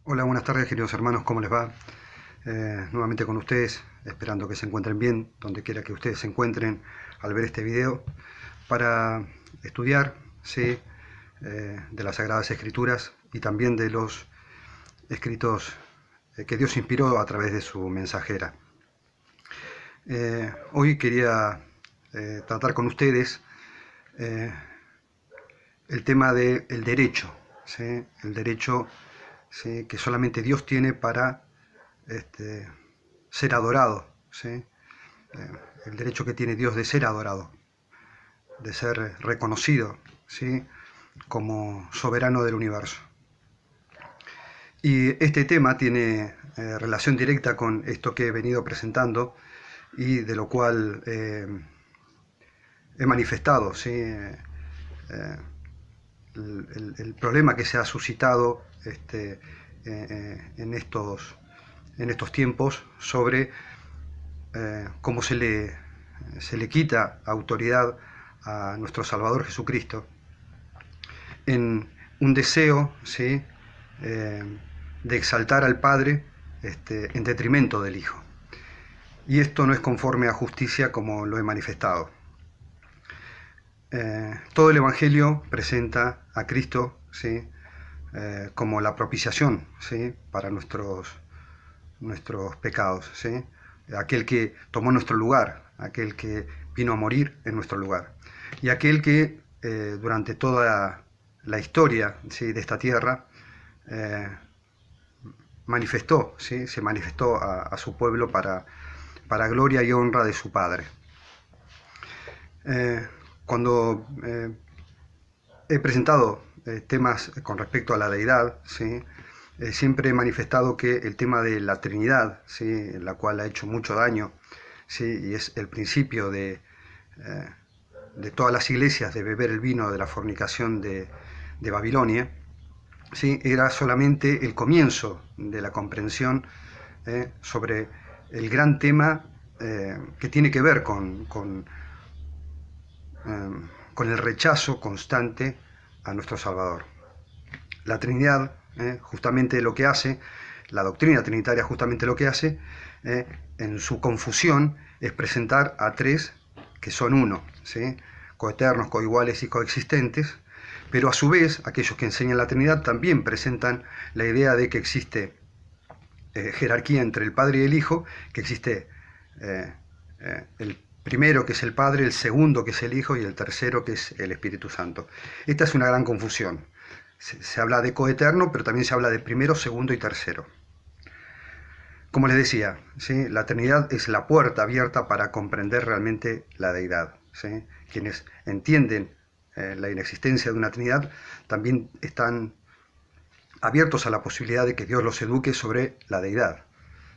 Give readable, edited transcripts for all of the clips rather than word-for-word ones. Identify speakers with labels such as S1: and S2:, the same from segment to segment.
S1: Hola, buenas tardes queridos hermanos, ¿cómo les va? Nuevamente con ustedes, esperando que se encuentren bien, donde quiera que ustedes se encuentren al ver este video, para estudiar, ¿sí? De las Sagradas Escrituras y también de los escritos que Dios inspiró a través de su mensajera. Hoy quería tratar con ustedes el tema del derecho, ¿sí? El derecho, ¿sí?, que solamente Dios tiene para ser adorado, ¿sí? El derecho que tiene Dios de ser adorado, de ser reconocido, ¿sí?, como soberano del universo. Y este tema tiene relación directa con esto que he venido presentando y de lo cual he manifestado, ¿sí? El problema que se ha suscitado en estos tiempos sobre cómo se le quita autoridad a nuestro Salvador Jesucristo en un deseo, ¿sí?, de exaltar al Padre en detrimento del Hijo. Y esto no es conforme a justicia, como lo he manifestado. Todo el Evangelio presenta a Cristo, ¿sí?, como la propiciación, ¿sí?, para nuestros pecados, ¿sí?, aquel que tomó nuestro lugar, aquel que vino a morir en nuestro lugar, y aquel que durante toda la historia, ¿sí?, de esta tierra manifestó, ¿sí?, se manifestó a su pueblo para gloria y honra de su Padre. Cuando he presentado temas con respecto a la deidad, ¿sí?, siempre he manifestado que el tema de la Trinidad, ¿sí?, la cual ha hecho mucho daño, ¿sí?, y es el principio de todas las iglesias de beber el vino de la fornicación de Babilonia, ¿sí?, era solamente el comienzo de la comprensión sobre el gran tema que tiene que ver con el rechazo constante a nuestro Salvador. La Trinidad, justamente lo que hace, la doctrina trinitaria justamente lo que hace, en su confusión, es presentar a tres que son uno, ¿sí?, coeternos, coiguales y coexistentes, pero a su vez aquellos que enseñan la Trinidad también presentan la idea de que existe jerarquía entre el Padre y el Hijo, que existe el primero, que es el Padre, el segundo, que es el Hijo, y el tercero, que es el Espíritu Santo. Esta es una gran confusión. Se habla de coeterno, pero también se habla de primero, segundo y tercero. Como les decía, ¿sí?, la Trinidad es la puerta abierta para comprender realmente la deidad, ¿sí? Quienes entienden la inexistencia de una Trinidad también están abiertos a la posibilidad de que Dios los eduque sobre la deidad,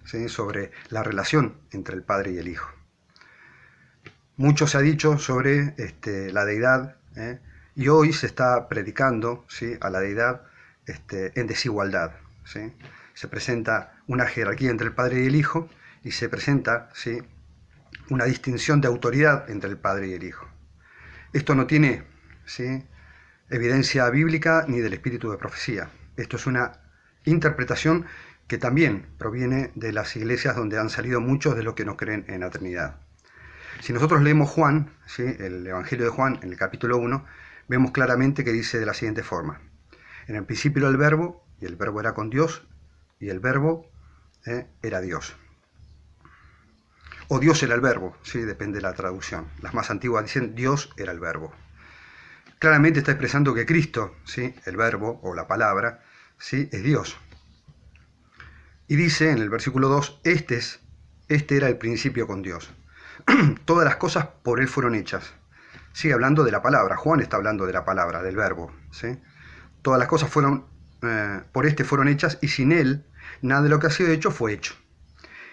S1: ¿sí?, sobre la relación entre el Padre y el Hijo. Mucho se ha dicho sobre la deidad, y hoy se está predicando, ¿sí?, a la deidad en desigualdad, ¿sí? Se presenta una jerarquía entre el Padre y el Hijo y se presenta, ¿sí?, una distinción de autoridad entre el Padre y el Hijo. Esto no tiene, ¿sí?, evidencia bíblica ni del espíritu de profecía. Esto es una interpretación que también proviene de las iglesias donde han salido muchos de los que no creen en la Trinidad. Si nosotros leemos Juan, ¿sí?, el Evangelio de Juan, en el capítulo 1, vemos claramente que dice de la siguiente forma: en el principio era el Verbo, y el Verbo era con Dios, y el Verbo era Dios. O Dios era el Verbo, ¿sí?, depende de la traducción. Las más antiguas dicen Dios era el Verbo. Claramente está expresando que Cristo, ¿sí?, el Verbo o la palabra, ¿sí?, es Dios. Y dice en el versículo 2, este era el principio con Dios. Todas las cosas por Él fueron hechas. Sigue hablando de la palabra. Juan está hablando de la palabra, del Verbo, ¿sí? Todas las cosas por este fueron hechas, y sin Él nada de lo que ha sido hecho fue hecho.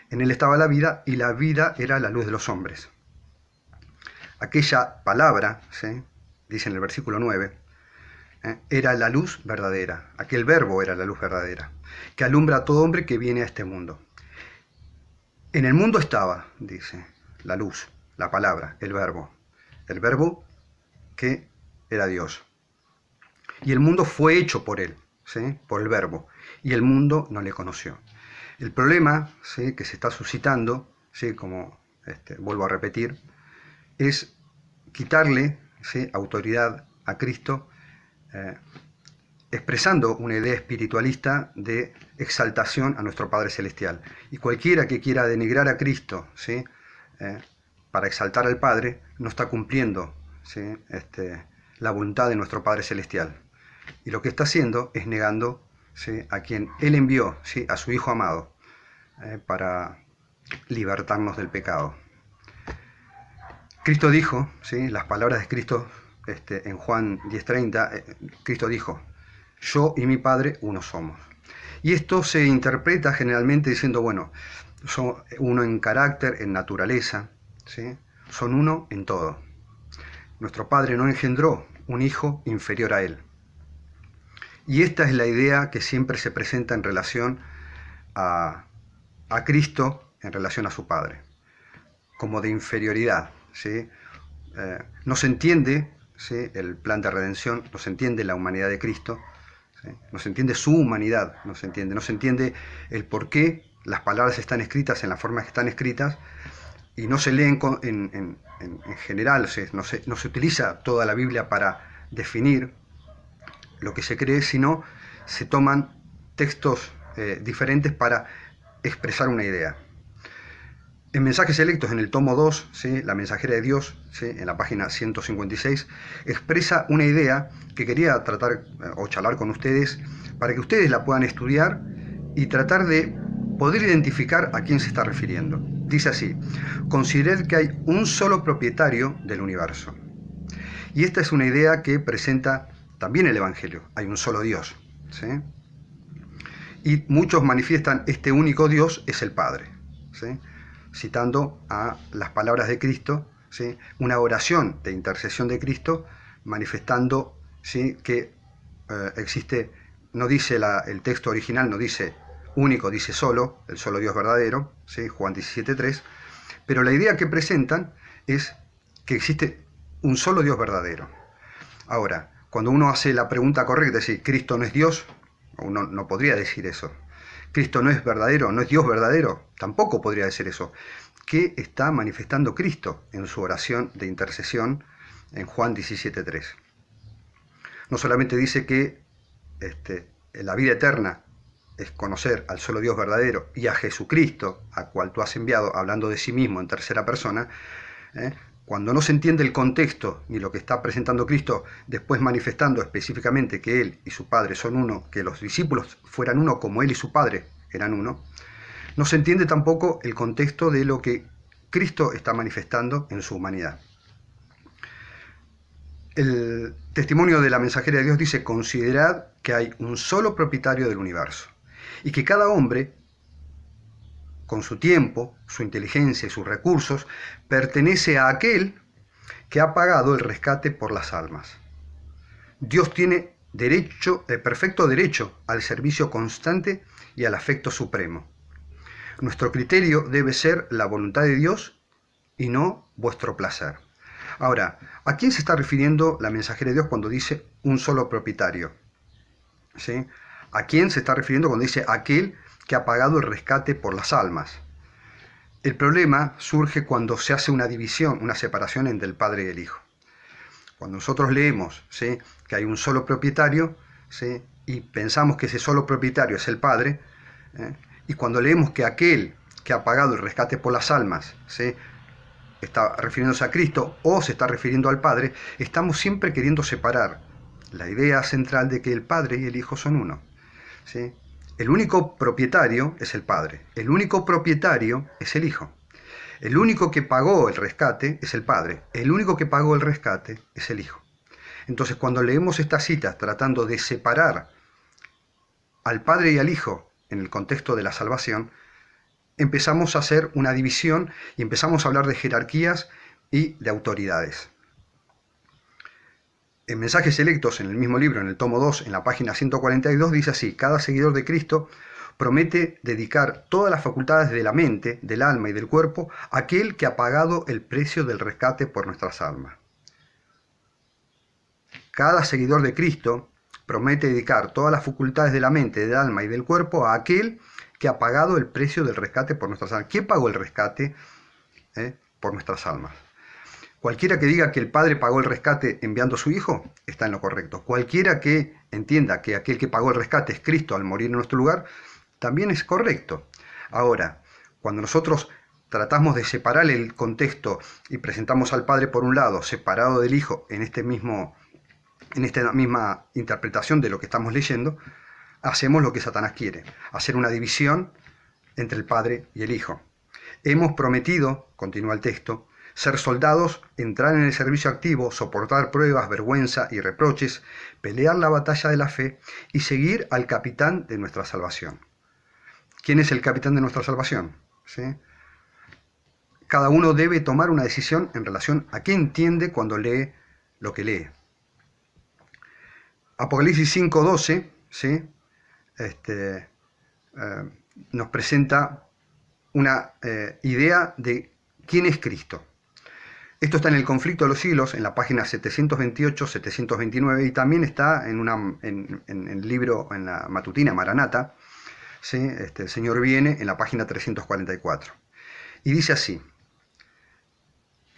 S1: En Él estaba la vida, y la vida era la luz de los hombres. Aquella palabra, ¿sí?, dice en el versículo 9, era la luz verdadera. Aquel Verbo era la luz verdadera, que alumbra a todo hombre que viene a este mundo. En el mundo estaba, dice, la luz, la palabra, el Verbo que era Dios. Y el mundo fue hecho por Él, ¿sí?, por el Verbo, y el mundo no le conoció. El problema, ¿sí?, que se está suscitando, ¿sí?, como vuelvo a repetir, es quitarle, ¿sí?, autoridad a Cristo, expresando una idea espiritualista de exaltación a nuestro Padre Celestial. Y cualquiera que quiera denigrar a Cristo, ¿sí?, para exaltar al Padre, no está cumpliendo, ¿sí?, la voluntad de nuestro Padre Celestial. Y lo que está haciendo es negando, ¿sí?, a quien Él envió, ¿sí?, a su Hijo amado, para libertarnos del pecado. Cristo dijo, ¿sí?, las palabras de Cristo en Juan 10:30, Cristo dijo: yo y mi Padre uno somos. Y esto se interpreta generalmente diciendo, bueno, son uno en carácter, en naturaleza, ¿sí?, son uno en todo. Nuestro Padre no engendró un hijo inferior a Él. Y esta es la idea que siempre se presenta en relación a Cristo, en relación a su Padre, como de inferioridad, ¿sí? No se entiende, ¿sí?, el plan de redención, no se entiende la humanidad de Cristo, ¿sí?, no se entiende su humanidad, no se entiende el por qué las palabras están escritas en la forma que están escritas, y no se leen en general, no se utiliza toda la Biblia para definir lo que se cree, sino se toman textos diferentes para expresar una idea. En Mensajes Selectos, en el tomo 2, ¿sí?, La Mensajera de Dios, ¿sí?, en la página 156, expresa una idea que quería tratar o charlar con ustedes para que ustedes la puedan estudiar y tratar de poder identificar a quién se está refiriendo. Dice así: considerad que hay un solo propietario del universo. Y esta es una idea que presenta también el Evangelio. Hay un solo Dios, ¿sí? Y muchos manifiestan este único Dios es el Padre, ¿sí?, citando a las palabras de Cristo, ¿sí?, una oración de intercesión de Cristo, manifestando, ¿sí?, que existe, no dice el texto original, no dice único, dice solo, el solo Dios verdadero, ¿sí?, Juan 17:3, pero la idea que presentan es que existe un solo Dios verdadero. Ahora, cuando uno hace la pregunta correcta, es decir, ¿Cristo no es Dios?, uno no podría decir eso. ¿Cristo no es verdadero, no es Dios verdadero? Tampoco podría decir eso. ¿Qué está manifestando Cristo en su oración de intercesión en Juan 17:3? No solamente dice que la vida eterna es conocer al solo Dios verdadero y a Jesucristo, a cual tú has enviado, hablando de sí mismo en tercera persona, cuando no se entiende el contexto ni lo que está presentando Cristo, después manifestando específicamente que Él y su Padre son uno, que los discípulos fueran uno como Él y su Padre eran uno, no se entiende tampoco el contexto de lo que Cristo está manifestando en su humanidad. El testimonio de la Mensajera de Dios dice: considerad que hay un solo propietario del universo y que cada hombre, con su tiempo, su inteligencia y sus recursos, pertenece a aquel que ha pagado el rescate por las almas. Dios tiene perfecto derecho al servicio constante y al afecto supremo. Nuestro criterio debe ser la voluntad de Dios y no vuestro placer. Ahora, ¿a quién se está refiriendo la Mensajera de Dios cuando dice un solo propietario? ¿Sí? ¿A quién se está refiriendo cuando dice aquel que ha pagado el rescate por las almas? El problema surge cuando se hace una división, una separación entre el Padre y el Hijo. Cuando nosotros leemos, ¿sí?, que hay un solo propietario, ¿sí?, y pensamos que ese solo propietario es el Padre, y cuando leemos que aquel que ha pagado el rescate por las almas, ¿sí?, está refiriéndose a Cristo o se está refiriendo al Padre, estamos siempre queriendo separar la idea central de que el Padre y el Hijo son uno, ¿sí? El único propietario es el Padre, el único propietario es el Hijo. El único que pagó el rescate es el Padre, el único que pagó el rescate es el Hijo. Entonces, cuando leemos estas citas tratando de separar al Padre y al Hijo en el contexto de la salvación, empezamos a hacer una división y empezamos a hablar de jerarquías y de autoridades. En Mensajes Selectos, en el mismo libro, en el tomo 2, en la página 142, dice así: cada seguidor de Cristo promete dedicar todas las facultades de la mente, del alma y del cuerpo a aquel que ha pagado el precio del rescate por nuestras almas. Cada seguidor de Cristo promete dedicar todas las facultades de la mente, del alma y del cuerpo a aquel que ha pagado el precio del rescate por nuestras almas. ¿Quién pagó el rescate por nuestras almas? Cualquiera que diga que el Padre pagó el rescate enviando a su Hijo, está en lo correcto. Cualquiera que entienda que aquel que pagó el rescate es Cristo al morir en nuestro lugar, también es correcto. Ahora, cuando nosotros tratamos de separar el contexto y presentamos al Padre por un lado, separado del Hijo, en esta misma interpretación de lo que estamos leyendo, hacemos lo que Satanás quiere, hacer una división entre el Padre y el Hijo. Hemos prometido, continúa el texto, ser soldados, entrar en el servicio activo, soportar pruebas, vergüenza y reproches, pelear la batalla de la fe y seguir al capitán de nuestra salvación. ¿Quién es el capitán de nuestra salvación? ¿Sí? Cada uno debe tomar una decisión en relación a qué entiende cuando lee lo que lee. Apocalipsis 5:12, ¿sí? Nos presenta una idea de quién es Cristo. Esto está en el Conflicto de los Siglos, en la página 728, 729, y también está en el libro, en la matutina Maranata, ¿sí? El Señor viene, en la página 344. Y dice así: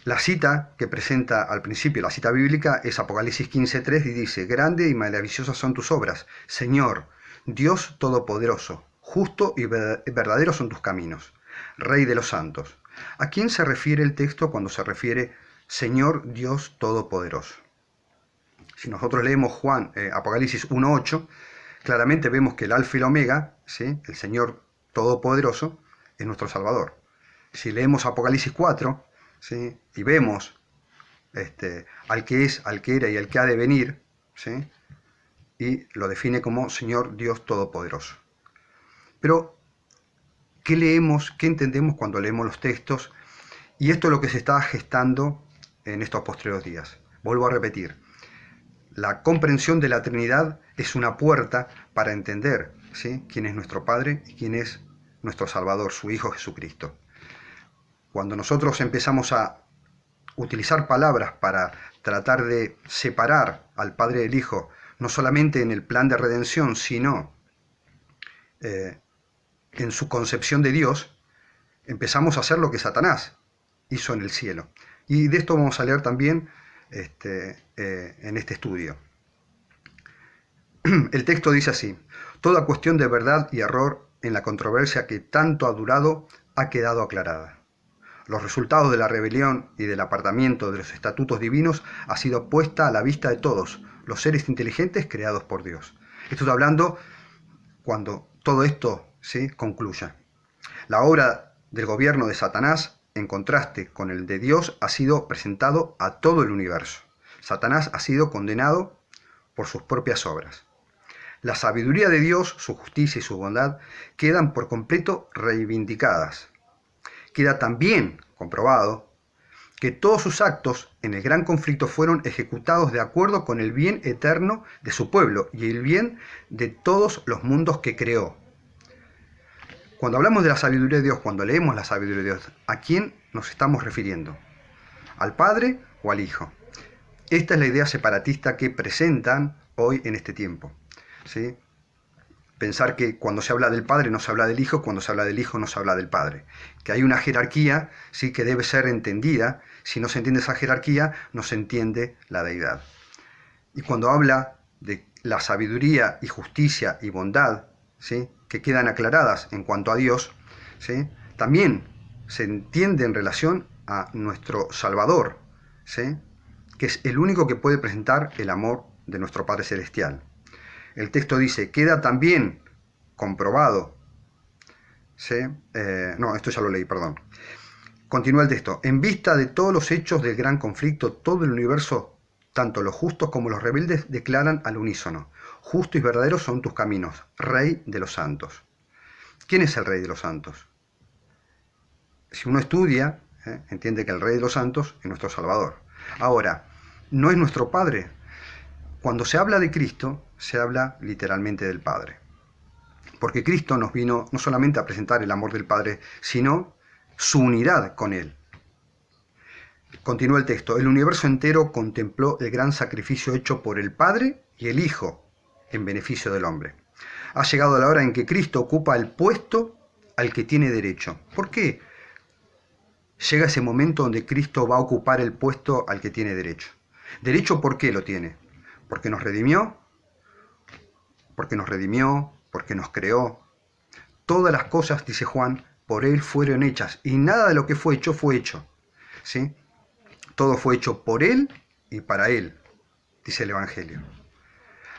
S1: la cita que presenta al principio, la cita bíblica, es Apocalipsis 15:3, y dice: grande y maravillosas son tus obras, Señor, Dios Todopoderoso, justo y verdadero son tus caminos, Rey de los santos. ¿A quién se refiere el texto cuando se refiere Señor Dios Todopoderoso? Si nosotros leemos Apocalipsis 1:8, claramente vemos que el Alfa y el Omega, ¿sí? El Señor Todopoderoso, es nuestro Salvador. Si leemos Apocalipsis 4, ¿sí? Y vemos al que es, al que era y al que ha de venir, ¿sí? Y lo define como Señor Dios Todopoderoso. Pero, ¿qué leemos, qué entendemos cuando leemos los textos? Y esto es lo que se está gestando en estos posteriores días. Vuelvo a repetir, la comprensión de la Trinidad es una puerta para entender, ¿sí? Quién es nuestro Padre y quién es nuestro Salvador, su Hijo Jesucristo. Cuando nosotros empezamos a utilizar palabras para tratar de separar al Padre del Hijo, no solamente en el plan de redención, sino en su concepción de Dios, empezamos a hacer lo que Satanás hizo en el cielo. Y de esto vamos a leer también en este estudio. El texto dice así: toda cuestión de verdad y error en la controversia que tanto ha durado ha quedado aclarada. Los resultados de la rebelión y del apartamiento de los estatutos divinos ha sido puesta a la vista de todos los seres inteligentes creados por Dios. Esto está hablando cuando todo esto, ¿sí?, concluya. La obra del gobierno de Satanás, en contraste con el de Dios, ha sido presentado a todo el universo. Satanás ha sido condenado por sus propias obras. La sabiduría de Dios, su justicia y su bondad quedan por completo reivindicadas. Queda también comprobado que todos sus actos en el gran conflicto fueron ejecutados de acuerdo con el bien eterno de su pueblo y el bien de todos los mundos que creó. Cuando hablamos de la sabiduría de Dios, cuando leemos la sabiduría de Dios, ¿a quién nos estamos refiriendo? ¿Al Padre o al Hijo? Esta es la idea separatista que presentan hoy en este tiempo, ¿sí? Pensar que cuando se habla del Padre no se habla del Hijo, cuando se habla del Hijo no se habla del Padre. Que hay una jerarquía, sí, que debe ser entendida. Si no se entiende esa jerarquía, no se entiende la deidad. Y cuando habla de la sabiduría y justicia y bondad, ¿sí?, que quedan aclaradas en cuanto a Dios, ¿sí?, también se entiende en relación a nuestro Salvador, ¿sí?, que es el único que puede presentar el amor de nuestro Padre Celestial. El texto dice: queda también comprobado, ¿sí? No, esto ya lo leí, perdón. Continúa el texto: en vista de todos los hechos del gran conflicto, todo el universo, tanto los justos como los rebeldes, declaran al unísono: justo y verdadero son tus caminos, Rey de los santos. ¿Quién es el Rey de los santos? Si uno estudia, entiende que el Rey de los santos es nuestro Salvador. Ahora, ¿no es nuestro Padre? Cuando se habla de Cristo, se habla literalmente del Padre. Porque Cristo nos vino no solamente a presentar el amor del Padre, sino su unidad con Él. Continúa el texto: el universo entero contempló el gran sacrificio hecho por el Padre y el Hijo en beneficio del hombre. Ha llegado la hora en que Cristo ocupa el puesto al que tiene derecho. ¿Por qué llega ese momento donde Cristo va a ocupar el puesto al que tiene derecho? ¿Derecho por qué lo tiene? Porque nos redimió, porque nos creó. Todas las cosas, dice Juan, por Él fueron hechas, y nada de lo que fue hecho, ¿sí? Todo fue hecho por Él y para Él, dice el Evangelio.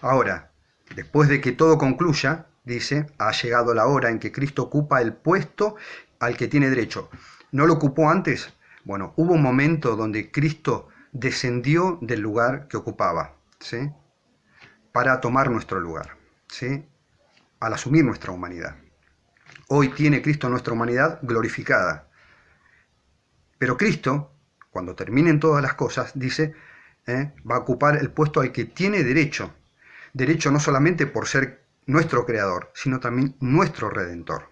S1: Ahora, después de que todo concluya, dice, ha llegado la hora en que Cristo ocupa el puesto al que tiene derecho. ¿No lo ocupó antes? Bueno, hubo un momento donde Cristo descendió del lugar que ocupaba, ¿sí? Para tomar nuestro lugar, ¿sí? Al asumir nuestra humanidad. Hoy tiene Cristo nuestra humanidad glorificada. Pero Cristo, cuando terminen todas las cosas, dice, va a ocupar el puesto al que tiene derecho. Derecho no solamente por ser nuestro creador, sino también nuestro redentor.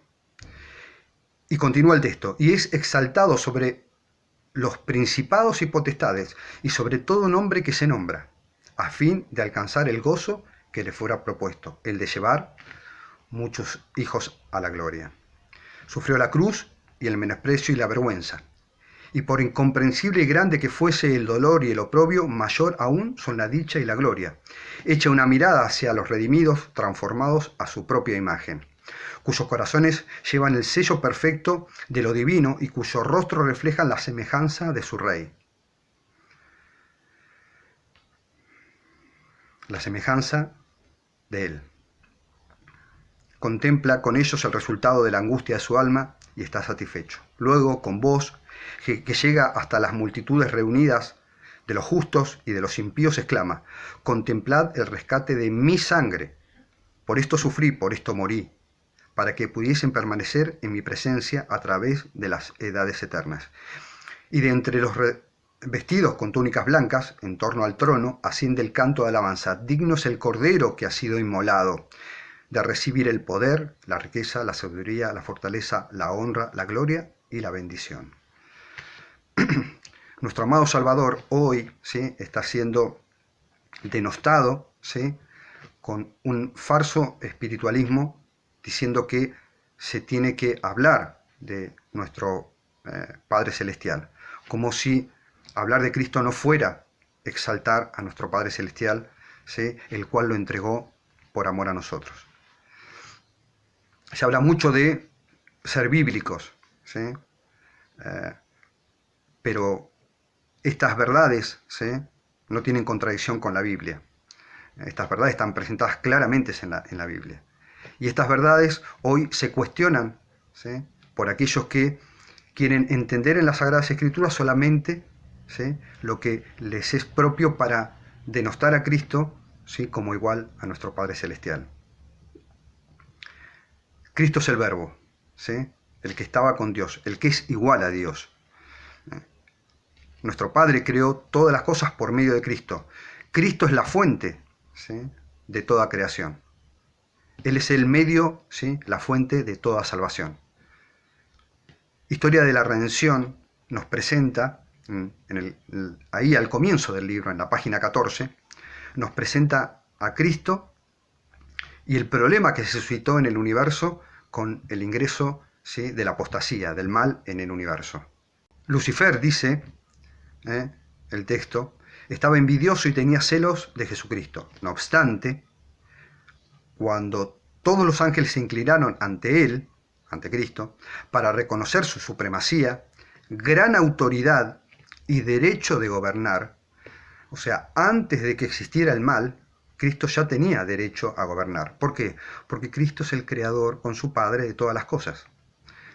S1: Y continúa el texto, y es exaltado sobre los principados y potestades, y sobre todo nombre que se nombra, a fin de alcanzar el gozo que le fuera propuesto, el de llevar muchos hijos a la gloria. Sufrió la cruz y el menosprecio y la vergüenza, y por incomprensible y grande que fuese el dolor y el oprobio, mayor aún son la dicha y la gloria. Echa una mirada hacia los redimidos, transformados a su propia imagen, cuyos corazones llevan el sello perfecto de lo divino y cuyo rostro reflejan la semejanza de su Rey. La semejanza de Él. Contempla con ellos el resultado de la angustia de su alma y está satisfecho. Luego, con voz que llega hasta las multitudes reunidas de los justos y de los impíos, exclama: contemplad el rescate de mi sangre. Por esto sufrí, por esto morí, para que pudiesen permanecer en mi presencia a través de las edades eternas. Y de entre los vestidos con túnicas blancas, en torno al trono, asciende el canto de alabanza: digno es el Cordero que ha sido inmolado, de recibir el poder, la riqueza, la sabiduría, la fortaleza, la honra, la gloria y la bendición. Nuestro amado Salvador hoy, ¿sí?, está siendo denostado, ¿sí?, con un falso espiritualismo, diciendo que se tiene que hablar de nuestro Padre Celestial, como si hablar de Cristo no fuera exaltar a nuestro Padre Celestial, ¿sí?, el cual lo entregó por amor a nosotros. Se habla mucho de ser bíblicos, ¿sí?, pero estas verdades, ¿sí?, no tienen contradicción con la Biblia. Estas verdades están presentadas claramente en la Biblia. Y estas verdades hoy se cuestionan, ¿sí?, por aquellos que quieren entender en las Sagradas Escrituras solamente, ¿sí?, lo que les es propio para denostar a Cristo, ¿sí?, como igual a nuestro Padre Celestial. Cristo es el Verbo, ¿sí?, el que estaba con Dios, el que es igual a Dios. Nuestro Padre creó todas las cosas por medio de Cristo. Cristo es la fuente, ¿sí?, de toda creación. Él es el medio, ¿sí?, la fuente de toda salvación. Historia de la Redención nos presenta, ahí al comienzo del libro, en la página 14, nos presenta a Cristo y el problema que se suscitó en el universo con el ingreso, ¿sí?, de la apostasía, del mal en el universo. Lucifer, dice el texto, estaba envidioso y tenía celos de Jesucristo. No obstante, cuando todos los ángeles se inclinaron ante él, ante Cristo, para reconocer su supremacía, gran autoridad y derecho de gobernar, o sea, antes de que existiera el mal, Cristo ya tenía derecho a gobernar. ¿Por qué? Porque Cristo es el creador con su Padre de todas las cosas,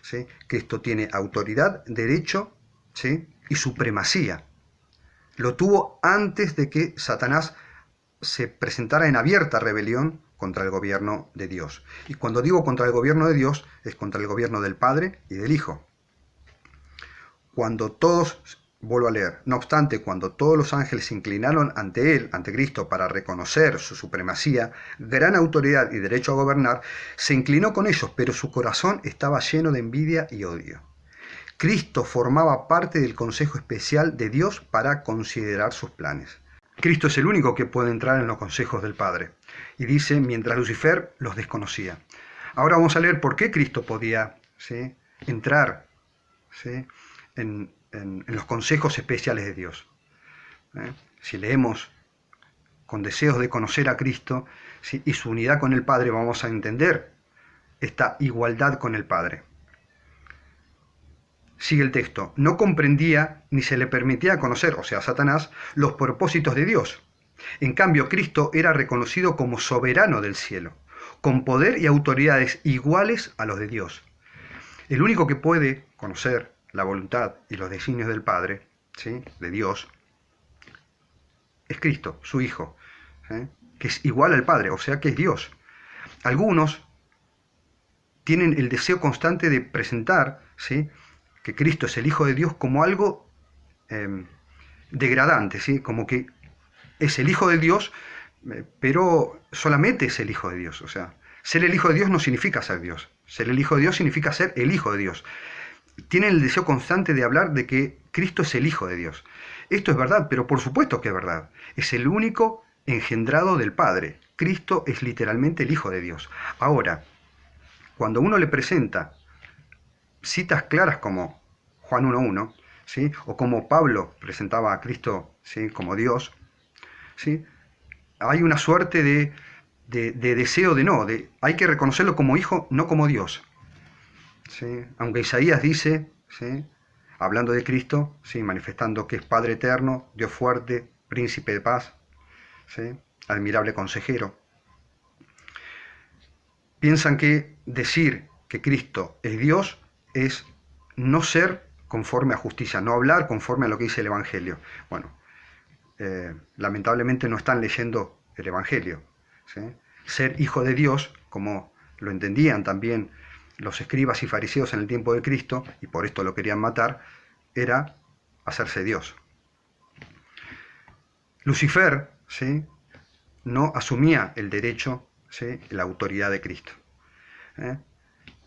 S1: ¿sí? Cristo tiene autoridad, derecho, ¿sí?, y supremacía. Lo tuvo antes de que Satanás se presentara en abierta rebelión contra el gobierno de Dios. Y cuando digo contra el gobierno de Dios, es contra el gobierno del Padre y del Hijo. Cuando todos, vuelvo a leer, no obstante, cuando todos los ángeles se inclinaron ante él, ante Cristo, para reconocer su supremacía, gran autoridad y derecho a gobernar, se inclinó con ellos, pero su corazón estaba lleno de envidia y odio. Cristo formaba parte del consejo especial de Dios para considerar sus planes. Cristo es el único que puede entrar en los consejos del Padre. Y dice, mientras Lucifer los desconocía. Ahora vamos a leer por qué Cristo podía, ¿sí?, entrar, ¿sí?, en los consejos especiales de Dios. Si leemos con deseos de conocer a Cristo, ¿sí?, y su unidad con el Padre, vamos a entender esta igualdad con el Padre. Sigue el texto. No comprendía ni se le permitía conocer, o sea, Satanás, los propósitos de Dios. En cambio, Cristo era reconocido como soberano del cielo, con poder y autoridades iguales a los de Dios. El único que puede conocer la voluntad y los designios del Padre, ¿sí?, de Dios, es Cristo, su Hijo, ¿sí?, que es igual al Padre, o sea que es Dios. Algunos tienen el deseo constante de presentar, ¿sí?, que Cristo es el Hijo de Dios como algo degradante, ¿sí?, como que es el Hijo de Dios, pero solamente es el Hijo de Dios. O sea, ser el Hijo de Dios no significa ser Dios. Ser el Hijo de Dios significa ser el Hijo de Dios. Tienen el deseo constante de hablar de que Cristo es el Hijo de Dios. Esto es verdad, pero por supuesto que es verdad. Es el único engendrado del Padre. Cristo es literalmente el Hijo de Dios. Ahora, cuando uno le presenta citas claras como Juan 1.1, ¿sí?, o como Pablo presentaba a Cristo, ¿sí?, como Dios, ¿sí?, hay una suerte de deseo hay que reconocerlo como hijo, no como Dios. ¿Sí? Aunque Isaías dice, ¿sí?, hablando de Cristo, ¿sí?, manifestando que es Padre eterno, Dios fuerte, príncipe de paz, ¿sí?, admirable consejero. Piensan que decir que Cristo es Dios es no ser conforme a justicia, no hablar conforme a lo que dice el Evangelio. Bueno, lamentablemente no están leyendo el Evangelio, ¿sí? Ser hijo de Dios, como lo entendían también los escribas y fariseos en el tiempo de Cristo, y por esto lo querían matar, era hacerse Dios. Lucifer, ¿sí?, no asumía el derecho, ¿sí?, la autoridad de Cristo.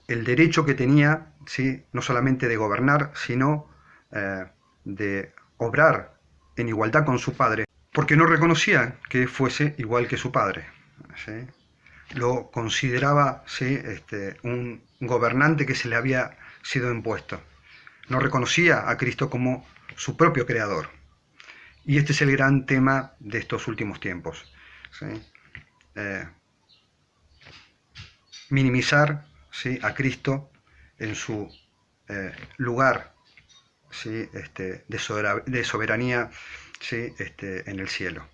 S1: El derecho que tenía, ¿sí?, no solamente de gobernar, sino de obrar en igualdad con su padre, porque no reconocía que fuese igual que su padre, ¿sí? Lo consideraba, ¿sí?, un gobernante que se le había sido impuesto. No reconocía a Cristo como su propio creador. Y este es el gran tema de estos últimos tiempos, ¿sí? Minimizar, ¿sí?, a Cristo en su lugar, ¿sí?, de soberanía, ¿sí?, en el cielo.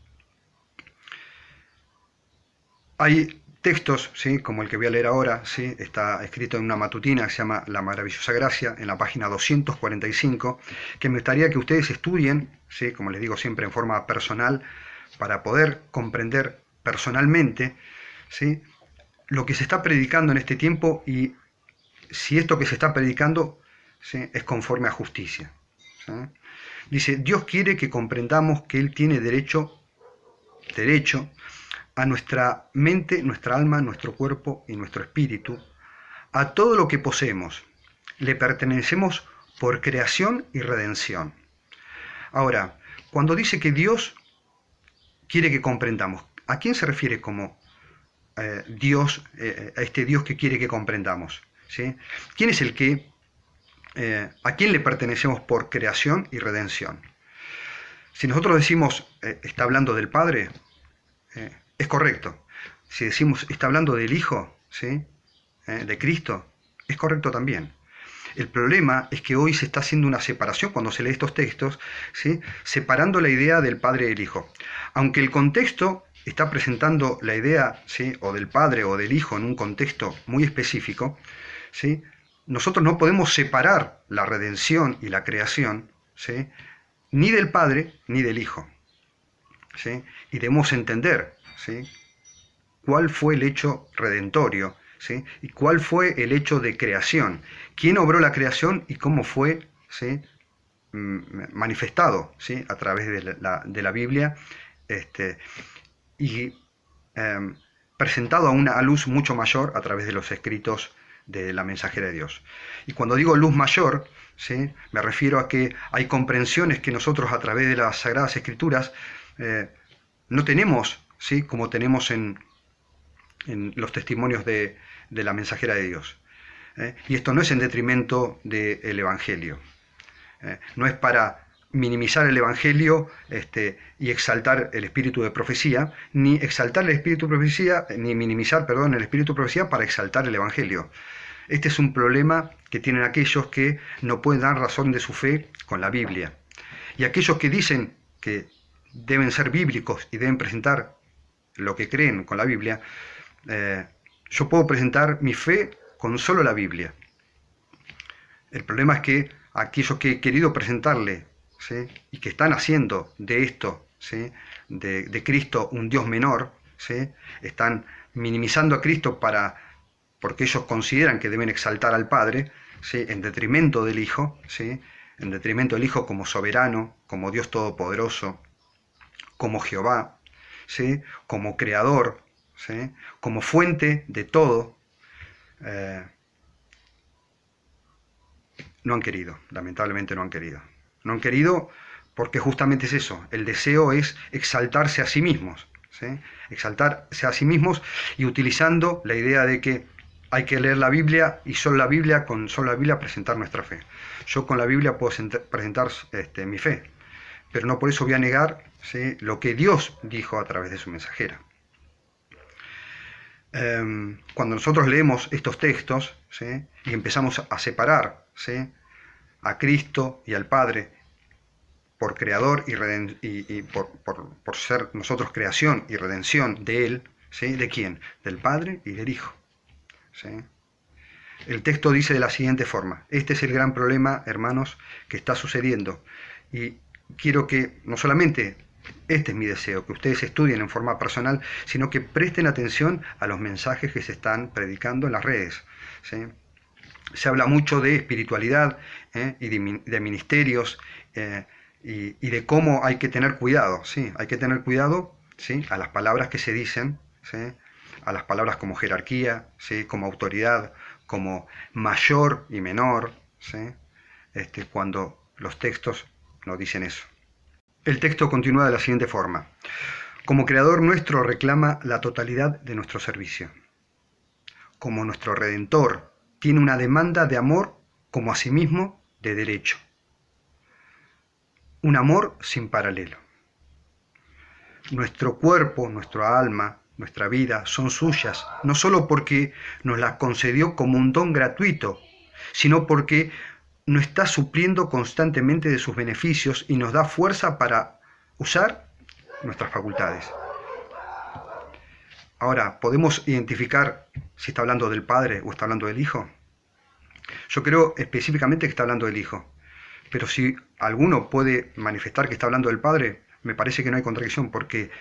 S1: Hay textos, ¿sí?, como el que voy a leer ahora, ¿sí?, está escrito en una matutina que se llama La Maravillosa Gracia, en la página 245, que me gustaría que ustedes estudien, ¿sí?, como les digo siempre en forma personal, para poder comprender personalmente, ¿sí?, lo que se está predicando en este tiempo y si esto que se está predicando, ¿sí?, es conforme a justicia, ¿sí? Dice, Dios quiere que comprendamos que Él tiene derecho a nuestra mente, nuestra alma, nuestro cuerpo y nuestro espíritu, a todo lo que poseemos. Le pertenecemos por creación y redención. Ahora, cuando dice que Dios quiere que comprendamos, ¿a quién se refiere como Dios, a este Dios que quiere que comprendamos? ¿Sí? ¿Quién es el que, a quién le pertenecemos por creación y redención? Si nosotros decimos, está hablando del Padre, es correcto. Si decimos, está hablando del Hijo, ¿sí?, de Cristo, es correcto también. El problema es que hoy se está haciendo una separación cuando se lee estos textos, ¿sí?, separando la idea del Padre y del Hijo. Aunque el contexto está presentando la idea, ¿sí?, o del Padre o del Hijo en un contexto muy específico, ¿sí?, nosotros no podemos separar la redención y la creación, ¿sí?, ni del Padre ni del Hijo, ¿sí? Y debemos entender, ¿sí?, cuál fue el hecho redentorio, ¿sí?, y cuál fue el hecho de creación, quién obró la creación y cómo fue, ¿sí?, manifestado, ¿sí?, a través de la Biblia, y presentado a una luz mucho mayor a través de los escritos de la mensajera de Dios. Y cuando digo luz mayor, ¿sí?, me refiero a que hay comprensiones que nosotros a través de las Sagradas Escrituras no tenemos, ¿sí?, como tenemos en los testimonios de la mensajera de Dios. Y esto no es en detrimento del Evangelio. No es para minimizar el Evangelio y exaltar el espíritu de profecía, ni exaltar el espíritu de profecía, ni minimizar, perdón, el espíritu de profecía para exaltar el Evangelio. Este es un problema que tienen aquellos que no pueden dar razón de su fe con la Biblia. Y aquellos que dicen que deben ser bíblicos y deben presentar lo que creen con la Biblia, yo puedo presentar mi fe con solo la Biblia. El problema es que aquellos que he querido presentarle, ¿sí?, y que están haciendo de esto, ¿sí?, de Cristo un Dios menor, ¿sí?, están minimizando a Cristo porque ellos consideran que deben exaltar al Padre, ¿sí?, en detrimento del Hijo, ¿sí?, en detrimento del Hijo como soberano, como Dios todopoderoso, como Jehová, ¿sí?, como creador, ¿sí?, como fuente de todo. No han querido, lamentablemente no han querido. No han querido porque justamente es eso, el deseo es exaltarse a sí mismos, ¿sí?, exaltarse a sí mismos y utilizando la idea de que hay que leer la Biblia y con solo la Biblia presentar nuestra fe. Yo con la Biblia puedo presentar mi fe, pero no por eso voy a negar, ¿sí?, lo que Dios dijo a través de su mensajera. Cuando nosotros leemos estos textos, ¿sí?, y empezamos a separar, ¿sí?, a Cristo y al Padre por creador y por ser nosotros creación y redención de Él, ¿sí?, ¿de quién? Del Padre y del Hijo, ¿sí? El texto dice de la siguiente forma: este es el gran problema, hermanos, que está sucediendo, y quiero que no solamente este es mi deseo, que ustedes estudien en forma personal, sino que presten atención a los mensajes que se están predicando en las redes, ¿sí? Se habla mucho de espiritualidad y de ministerios y de cómo hay que tener cuidado, ¿sí? Hay que tener cuidado, ¿sí?, a las palabras que se dicen, ¿sí?, a las palabras como jerarquía, ¿sí?, como autoridad, como mayor y menor, ¿sí?, cuando los textos no dicen eso. El texto continúa de la siguiente forma: como creador nuestro reclama la totalidad de nuestro servicio. Como nuestro Redentor tiene una demanda de amor como asimismo de derecho. Un amor sin paralelo. Nuestro cuerpo, nuestra alma, nuestra vida son suyas, no solo porque nos las concedió como un don gratuito, sino porque nos está supliendo constantemente de sus beneficios y nos da fuerza para usar nuestras facultades. Ahora, ¿podemos identificar si está hablando del Padre o está hablando del Hijo? Yo creo específicamente que está hablando del Hijo, pero si alguno puede manifestar que está hablando del Padre, me parece que no hay contradicción, porque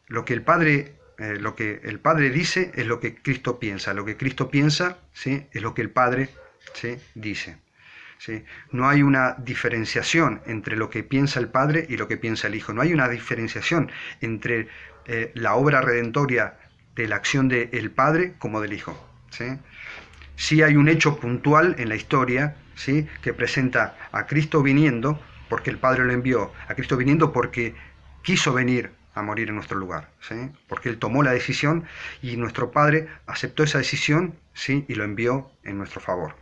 S1: lo que el Padre dice es lo que Cristo piensa, lo que Cristo piensa, ¿sí?, es lo que el Padre, ¿sí?, dice, ¿sí? No hay una diferenciación entre lo que piensa el Padre y lo que piensa el Hijo, no hay una diferenciación entre la obra redentoria de la acción del Padre como del Hijo, ¿sí? Sí hay un hecho puntual en la historia, ¿sí?, que presenta a Cristo viniendo porque el Padre lo envió, a Cristo viniendo porque quiso venir a morir en nuestro lugar, ¿sí?, porque Él tomó la decisión y nuestro Padre aceptó esa decisión, ¿sí?, y lo envió en nuestro favor.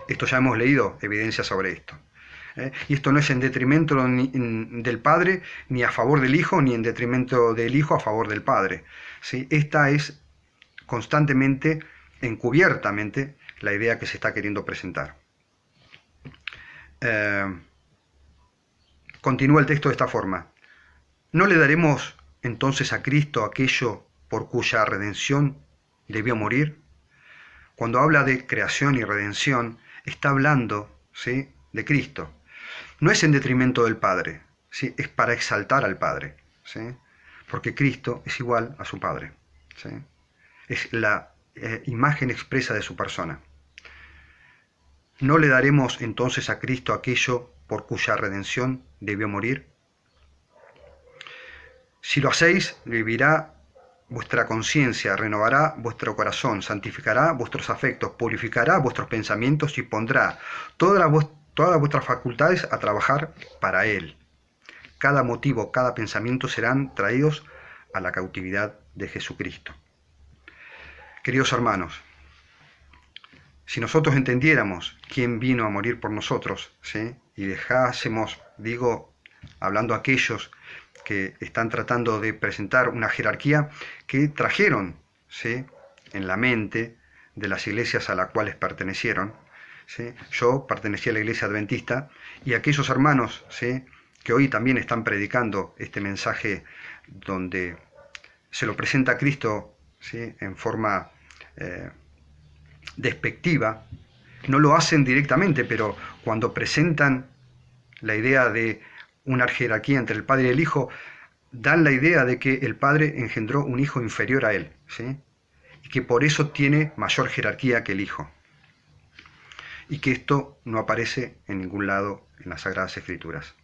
S1: Esto ya hemos leído evidencia sobre esto. Y esto no es en detrimento del Padre, ni a favor del Hijo, ni en detrimento del Hijo a favor del Padre, ¿sí? Esta es constantemente, encubiertamente, la idea que se está queriendo presentar. Continúa el texto de esta forma: ¿no le daremos entonces a Cristo aquello por cuya redención debió morir? Cuando habla de creación y redención, está hablando, ¿sí?, de Cristo. No es en detrimento del Padre, ¿sí?, es para exaltar al Padre, ¿sí?, porque Cristo es igual a su Padre, ¿sí?, es la imagen expresa de su persona. ¿No le daremos entonces a Cristo aquello por cuya redención debió morir? Si lo hacéis, vivirá vuestra conciencia, renovará vuestro corazón, santificará vuestros afectos, purificará vuestros pensamientos y pondrá todas vuestras facultades a trabajar para Él. cada motivo, cada pensamiento serán traídos a la cautividad de Jesucristo. Queridos hermanos, si nosotros entendiéramos quién vino a morir por nosotros, ¿sí?, y dejásemos, hablando a aquellos que están tratando de presentar una jerarquía que trajeron, ¿sí?, en la mente de las iglesias a las cuales pertenecieron, ¿sí? Yo pertenecía a la iglesia adventista, y aquellos hermanos, ¿sí?, que hoy también están predicando este mensaje donde se lo presenta a Cristo, ¿sí?, en forma despectiva, no lo hacen directamente, pero cuando presentan la idea de una jerarquía entre el Padre y el Hijo, dan la idea de que el Padre engendró un hijo inferior a él, ¿sí?, y que por eso tiene mayor jerarquía que el Hijo, y que esto no aparece en ningún lado en las Sagradas Escrituras.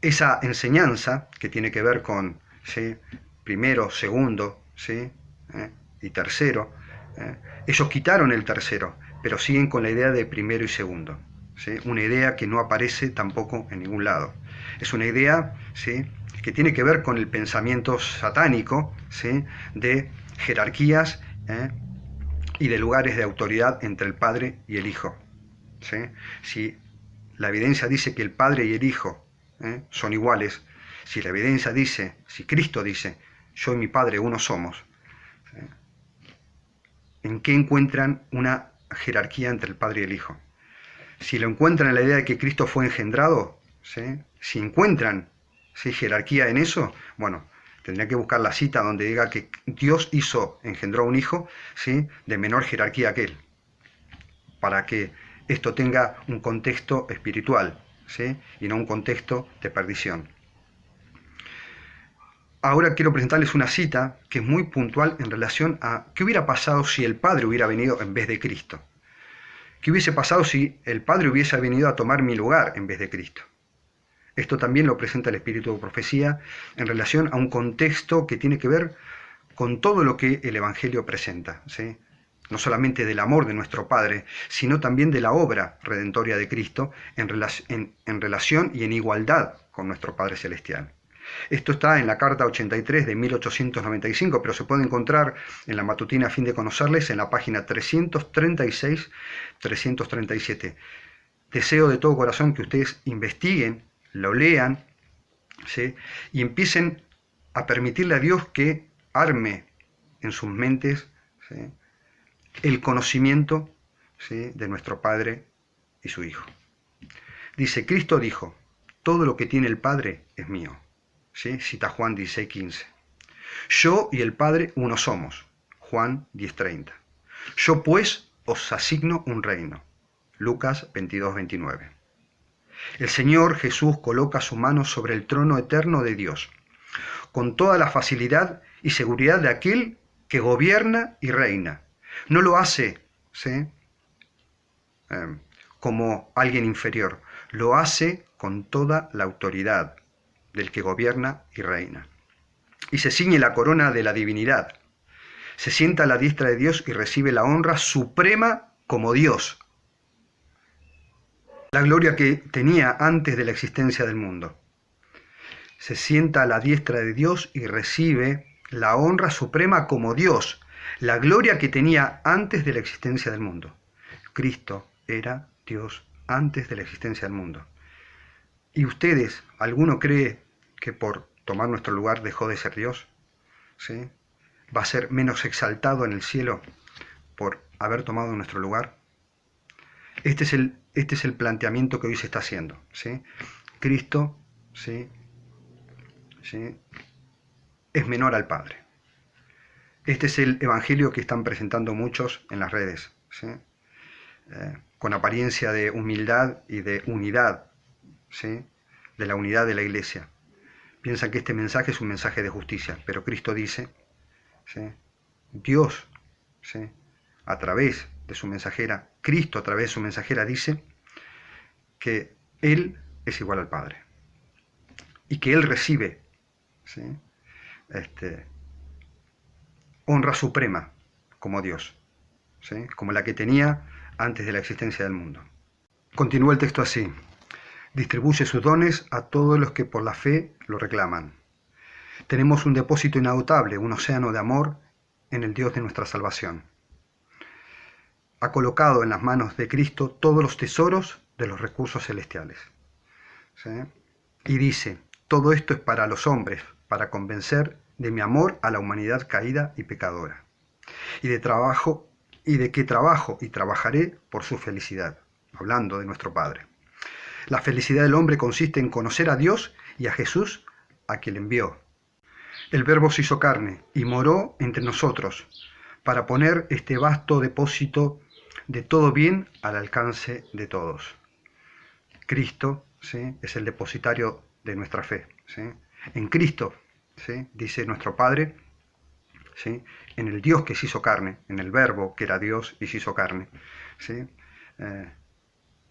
S1: Esa enseñanza que tiene que ver con, ¿sí?, primero, segundo, ¿sí?, y tercero, ellos quitaron el tercero, pero siguen con la idea de primero y segundo, ¿sí?, una idea que no aparece tampoco en ningún lado. Es una idea, ¿sí?, que tiene que ver con el pensamiento satánico, ¿sí?, de jerarquías y de lugares de autoridad entre el Padre y el Hijo, ¿sí? Si la evidencia dice que el Padre y el Hijo son iguales, si la evidencia dice, si Cristo dice, yo y mi Padre uno somos, ¿sí?, ¿en qué encuentran una jerarquía entre el Padre y el Hijo? Si lo encuentran en la idea de que Cristo fue engendrado, ¿sí?, si encuentran, ¿sí?, jerarquía en eso, bueno, tendría que buscar la cita donde diga que Dios engendró a un hijo, ¿sí?, de menor jerarquía que él, para que esto tenga un contexto espiritual, ¿sí?, y no un contexto de perdición. Ahora quiero presentarles una cita que es muy puntual en relación a qué hubiera pasado si el Padre hubiera venido en vez de Cristo. ¿Qué hubiese pasado si el Padre hubiese venido a tomar mi lugar en vez de Cristo? Esto también lo presenta el Espíritu de Profecía en relación a un contexto que tiene que ver con todo lo que el Evangelio presenta, ¿sí?, no solamente del amor de nuestro Padre, sino también de la obra redentoria de Cristo en relación y en igualdad con nuestro Padre Celestial. Esto está en la carta 83 de 1895, pero se puede encontrar en la matutina a fin de conocerles en la página 336-337. Deseo de todo corazón que ustedes investiguen, lo lean, ¿sí?, y empiecen a permitirle a Dios que arme en sus mentes, ¿sí?, el conocimiento, ¿sí?, de nuestro Padre y su Hijo. Dice, Cristo dijo, todo lo que tiene el Padre es mío. ¿Sí? Cita Juan 16:15. Yo y el Padre uno somos. Juan 10:30. Yo pues os asigno un reino. Lucas 22:29. El Señor Jesús coloca su mano sobre el trono eterno de Dios, con toda la facilidad y seguridad de aquel que gobierna y reina. No lo hace, ¿sí?, como alguien inferior, lo hace con toda la autoridad del que gobierna y reina. Y se ciñe la corona de la divinidad. Se sienta a la diestra de Dios y recibe la honra suprema como Dios. La gloria que tenía antes de la existencia del mundo. Se sienta a la diestra de Dios y recibe la honra suprema como Dios. La gloria que tenía antes de la existencia del mundo. Cristo era Dios antes de la existencia del mundo. ¿Y ustedes, alguno cree que por tomar nuestro lugar dejó de ser Dios? ¿Sí? ¿Va a ser menos exaltado en el cielo por haber tomado nuestro lugar? Este es el planteamiento que hoy se está haciendo, ¿sí? Cristo, ¿sí?, es menor al Padre. Este es el evangelio que están presentando muchos en las redes, ¿sí?, con apariencia de humildad y de unidad, ¿sí?, de la unidad de la iglesia. Piensan que este mensaje es un mensaje de justicia, pero Cristo dice, ¿sí?, Dios, ¿sí?, a través de su mensajera, Cristo a través de su mensajera dice que Él es igual al Padre y que Él recibe, ¿sí?, honra suprema como Dios, ¿sí?, como la que tenía antes de la existencia del mundo. Continúa el texto así. distribuye sus dones a todos los que por la fe lo reclaman. Tenemos un depósito inagotable, un océano de amor en el Dios de nuestra salvación. Ha colocado en las manos de Cristo todos los tesoros de los recursos celestiales. ¿Sí? Y dice, todo esto es para los hombres, para convencer de mi amor a la humanidad caída y pecadora, y de que trabajo y trabajaré por su felicidad, hablando de nuestro Padre. La felicidad del hombre consiste en conocer a Dios y a Jesús, a quien le envió. El Verbo se hizo carne y moró entre nosotros, para poner este vasto depósito de todo bien al alcance de todos. Cristo, ¿sí?, es el depositario de nuestra fe. ¿Sí? En Cristo, ¿sí?, dice nuestro Padre, ¿sí?, en el Dios que se hizo carne, en el Verbo que era Dios y se hizo carne, ¿sí?,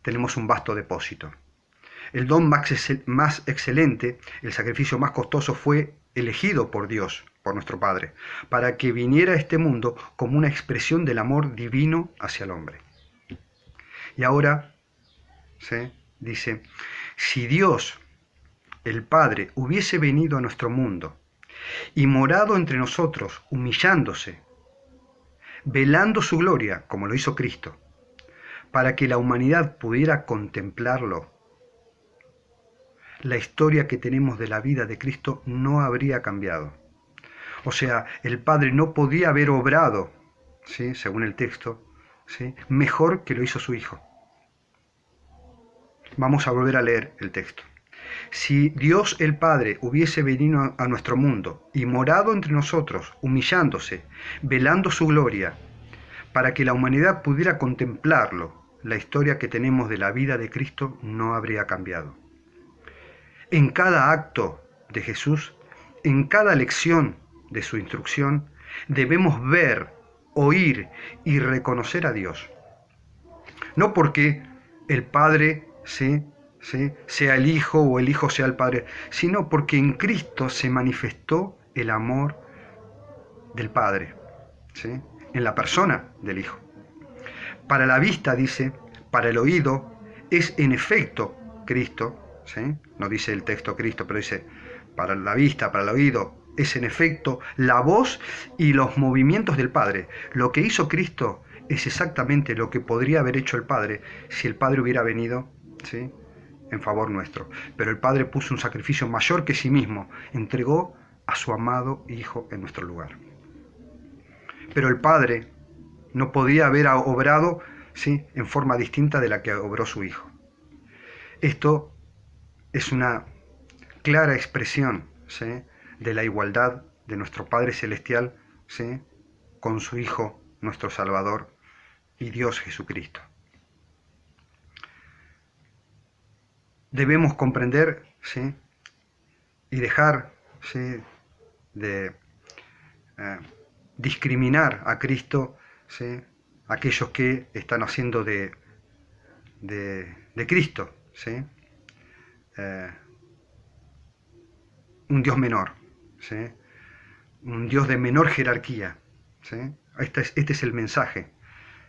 S1: tenemos un vasto depósito. El don más excelente, el sacrificio más costoso fue elegido por Dios, por nuestro Padre, para que viniera a este mundo como una expresión del amor divino hacia el hombre. Y ahora, ¿sí?, dice, si Dios, el Padre, hubiese venido a nuestro mundo y morado entre nosotros, humillándose, velando su gloria, como lo hizo Cristo, para que la humanidad pudiera contemplarlo, la historia que tenemos de la vida de Cristo no habría cambiado. O sea, el Padre no podía haber obrado, ¿sí?, según el texto, ¿sí?, mejor que lo hizo su Hijo. Vamos a volver a leer el texto. Si Dios el Padre hubiese venido a nuestro mundo y morado entre nosotros, humillándose, velando su gloria, para que la humanidad pudiera contemplarlo, la historia que tenemos de la vida de Cristo no habría cambiado. En cada acto de Jesús, en cada lección de su instrucción, debemos ver, oír y reconocer a Dios. No porque el Padre sea el Hijo o el Hijo sea el Padre, sino porque en Cristo se manifestó el amor del Padre, ¿sí?, en la persona del Hijo. Para la vista, dice, para el oído, es en efecto Cristo, ¿sí?, no dice el texto Cristo, pero dice, para la vista, para el oído, es en efecto la voz y los movimientos del Padre. Lo que hizo Cristo es exactamente lo que podría haber hecho el Padre si el Padre hubiera venido, ¿sí?, en favor nuestro. Pero el Padre puso un sacrificio mayor que sí mismo, entregó a su amado Hijo en nuestro lugar. Pero el Padre no podía haber obrado, ¿sí?, en forma distinta de la que obró su Hijo. Esto es una clara expresión, ¿sí?, de la igualdad de nuestro Padre Celestial, ¿sí?, con su Hijo, nuestro Salvador, y Dios Jesucristo. Debemos comprender, ¿sí?, y dejar, ¿sí?, de discriminar a Cristo, ¿sí?, aquellos que están haciendo de Cristo, ¿sí?, un Dios menor, ¿sí?, un Dios de menor jerarquía, ¿sí? Este es el mensaje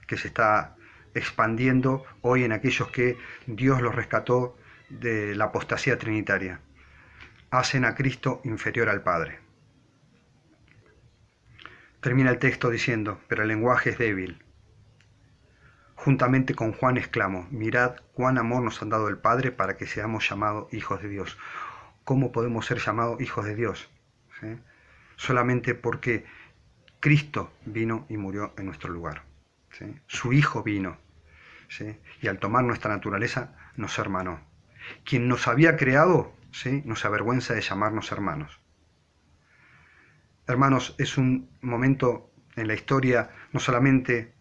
S1: que se está expandiendo hoy en aquellos que Dios los rescató de la apostasía trinitaria. Hacen a Cristo inferior al Padre. Termina el texto diciendo, pero el lenguaje es débil. Juntamente con Juan exclamó, mirad cuán amor nos han dado el Padre para que seamos llamados hijos de Dios. ¿Cómo podemos ser llamados hijos de Dios? ¿Sí? Solamente porque Cristo vino y murió en nuestro lugar, ¿sí? Su Hijo vino, ¿sí?, y al tomar nuestra naturaleza nos hermanó. Quien nos había creado, ¿sí?, nos avergüenza de llamarnos hermanos. Hermanos, es un momento en la historia, no solamente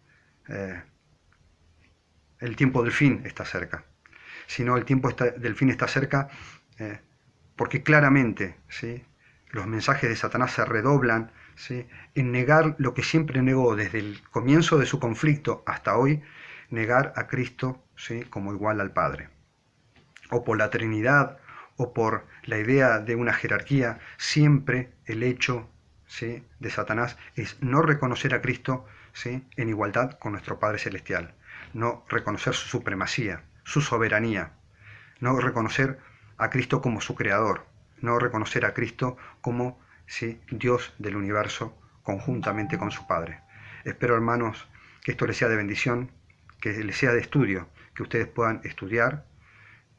S1: el tiempo del fin está cerca, sino el tiempo del fin está cerca porque claramente, ¿sí?, los mensajes de Satanás se redoblan, ¿sí?, en negar lo que siempre negó desde el comienzo de su conflicto hasta hoy, negar a Cristo, ¿sí?, como igual al Padre. O por la Trinidad, o por la idea de una jerarquía, siempre el hecho, ¿sí?, de Satanás es no reconocer a Cristo, ¿sí?, en igualdad con nuestro Padre Celestial, no reconocer su supremacía, su soberanía. no reconocer a Cristo como su creador, no reconocer a Cristo como ¿sí? Dios del universo conjuntamente con su Padre. Espero, hermanos, que esto les sea de bendición, que les sea de estudio, que ustedes puedan estudiar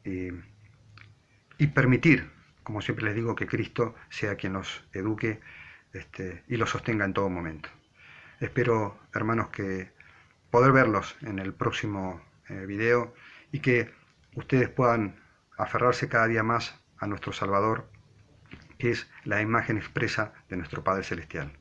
S1: y permitir, como siempre les digo, que Cristo sea quien los eduque y los sostenga en todo momento. Espero, hermanos, que poder verlos en el próximo video y que ustedes puedan aferrarse cada día más a nuestro Salvador, que es la imagen expresa de nuestro Padre Celestial.